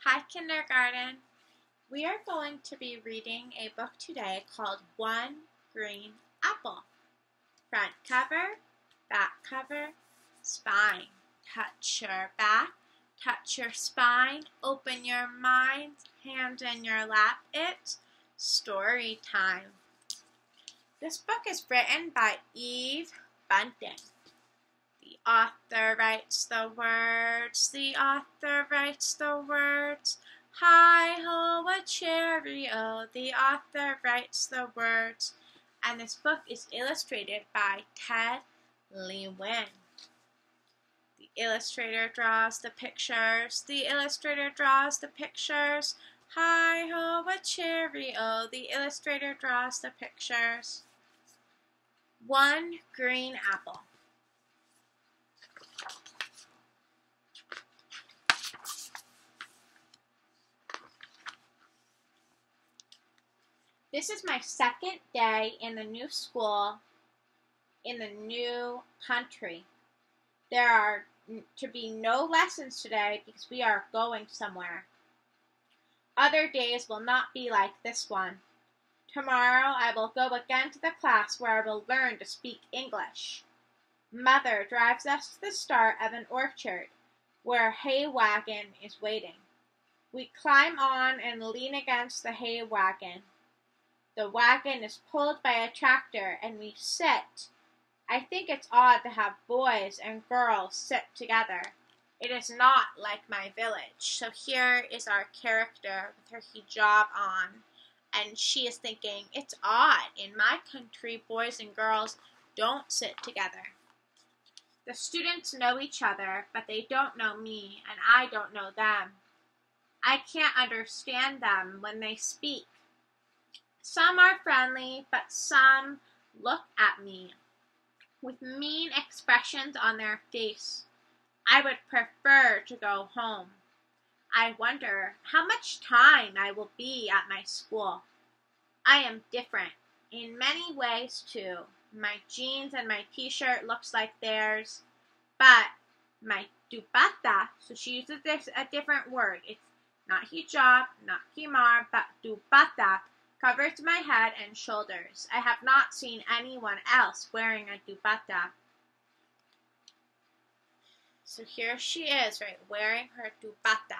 Hi, kindergarten. We are going to be reading a book today called One Green Apple. Front cover, back cover, spine. Touch your back, touch your spine, open your mind, hand in your lap, it's story time. This book is written by Eve Bunting. The author writes the words, the author writes the words. Hi-ho, a cherry-o, the author writes the words. And this book is illustrated by Ted Lewin. The illustrator draws the pictures, the illustrator draws the pictures. Hi-ho, a cherry-o, the illustrator draws the pictures. One green apple. This is my second day in the new school, in the new country. There are to be no lessons today because we are going somewhere. Other days will not be like this one. Tomorrow I will go again to the class where I will learn to speak English. Mother drives us to the start of an orchard where a hay wagon is waiting. We climb on and lean against the hay wagon. The wagon is pulled by a tractor and we sit. I think it's odd to have boys and girls sit together. It is not like my village. So here is our character with her hijab on. And she is thinking, it's odd. In my country, boys and girls don't sit together. The students know each other, but they don't know me, and I don't know them. I can't understand them when they speak. Some are friendly, but some look at me with mean expressions on their face. I would prefer to go home. I wonder how much time I will be at my school. I am different in many ways too. My jeans and my t-shirt looks like theirs, but my dupatta, so she uses a different word. It's not hijab, not himar, but dupatta, covers my head and shoulders. I have not seen anyone else wearing a dupatta. So here she is, right, wearing her dupatta.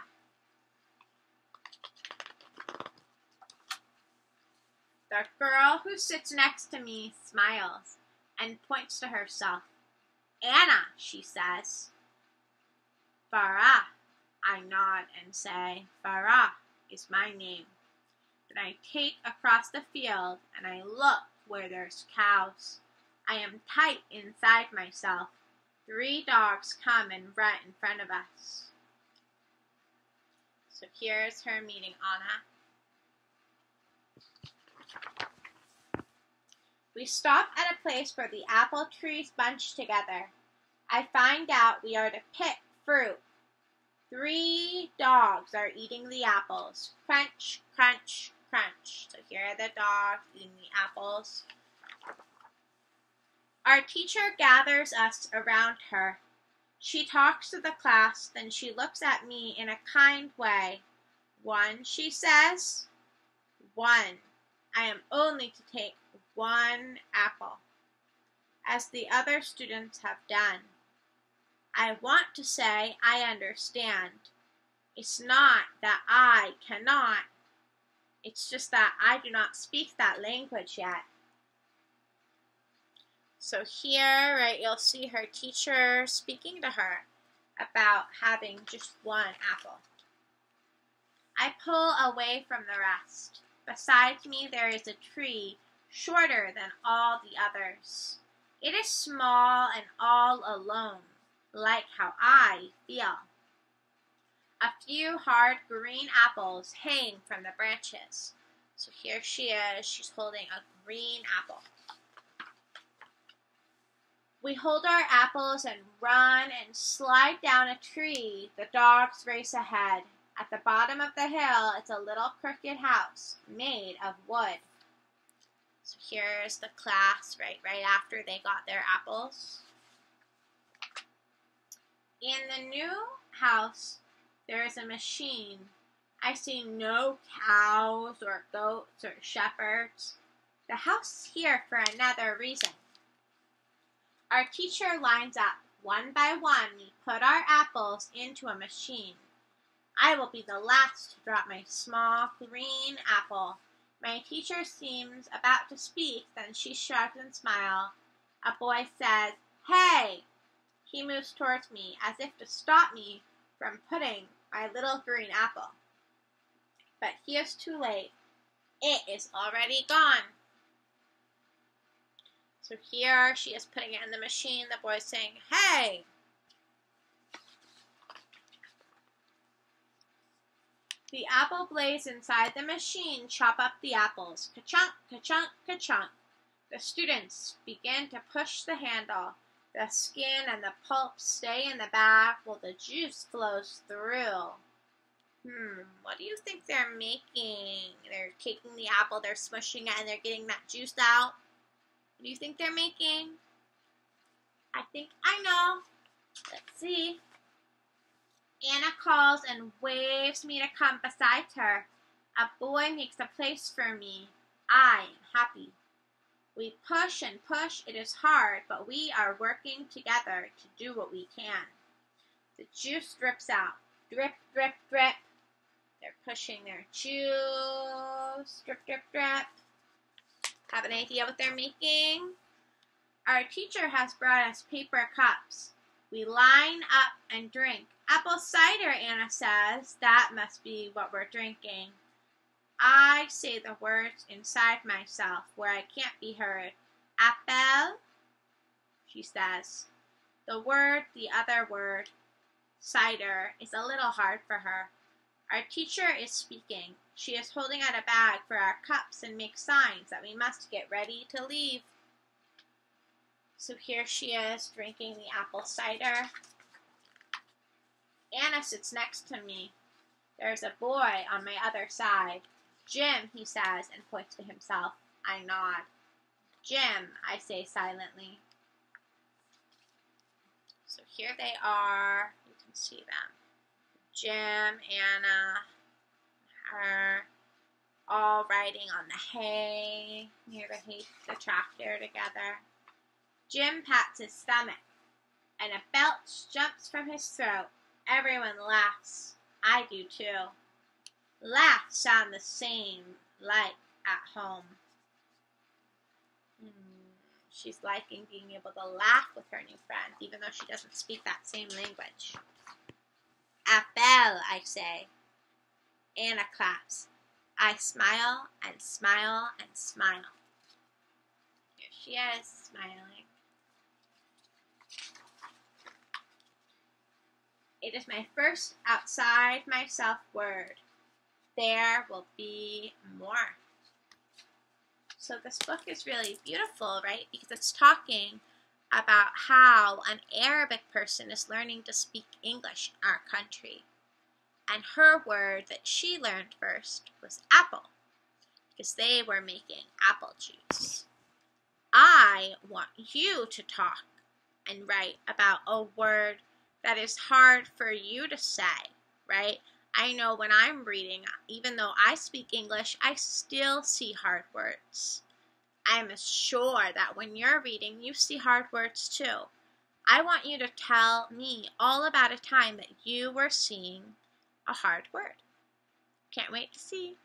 The girl who sits next to me smiles and points to herself. Anna, she says. Farah, I nod and say, Farah is my name. Then I take across the field and I look where there's cows. I am tight inside myself. 3 dogs come and run in front of us. So here's her meeting Anna. We stop at a place where the apple trees bunch together. I find out we are to pick fruit. 3 dogs are eating the apples. Crunch, crunch, crunch. So here are the dogs eating the apples. Our teacher gathers us around her. She talks to the class, then she looks at me in a kind way. 1, she says. 1. I am only to take 1 apple, as the other students have done. I want to say I understand. It's not that I cannot. It's just that I do not speak that language yet. So here, right, you'll see her teacher speaking to her about having just 1 apple. I pull away from the rest. Beside me there is a tree shorter than all the others. It is small and all alone, like how I feel. A few hard green apples hang from the branches. So here she is, she's holding a green apple. We hold our apples and run and slide down a tree. The dogs race ahead. At the bottom of the hill, it's a little crooked house made of wood. So here's the class right after they got their apples. In the new house, there is a machine I see no cows or goats or shepherds. The house is here for another reason. Our teacher lines up. One by one, we put our apples into a machine. I will be the last to drop my small green apple. My teacher seems about to speak, then she shrugs and smiles. A boy says, "Hey!" He moves towards me as if to stop me from putting my little green apple. But he is too late. It is already gone. So here she is putting it in the machine. The boy is saying, "Hey!" The apple blades inside the machine chop up the apples. Ka-chunk, ka-chunk, ka-chunk. The students begin to push the handle. The skin and the pulp stay in the bag while the juice flows through. What do you think they're making? They're taking the apple, they're smushing it, and they're getting that juice out. What do you think they're making? I think I know. Let's see. Anna calls and waves me to come beside her. A boy makes a place for me. I am happy. We push and push. It is hard, but we are working together to do what we can. The juice drips out. Drip, drip, drip. They're pushing their juice. Drip, drip, drip. Have an idea what they're making? Our teacher has brought us paper cups. We line up and drink. Apple cider, Anna says. That must be what we're drinking. I say the words inside myself where I can't be heard. Apple, she says. The other word, cider, is a little hard for her. Our teacher is speaking. She is holding out a bag for our cups and makes signs that we must get ready to leave. So here she is drinking the apple cider. Anna sits next to me. There's a boy on my other side. Jim, he says, and points to himself. I nod. Jim, I say silently. So here they are. You can see them. Jim, Anna, her, all riding on the hay, near the tractor together. Jim pats his stomach, and a belch jumps from his throat. Everyone laughs. I do too. Laughs sound the same like at home. She's liking being able to laugh with her new friend, even though she doesn't speak that same language. Apple, I say. Anna claps. I smile and smile and smile. Here she is, smiling. It is my first outside myself word. There will be more. So this book is really beautiful, right? Because it's talking about how an Arabic person is learning to speak English in our country. And her word that she learned first was apple, because they were making apple juice. I want you to talk and write about a word that is hard for you to say, right? I know when I'm reading, even though I speak English, I still see hard words. I'm sure that when you're reading, you see hard words too. I want you to tell me all about a time that you were seeing a hard word. Can't wait to see.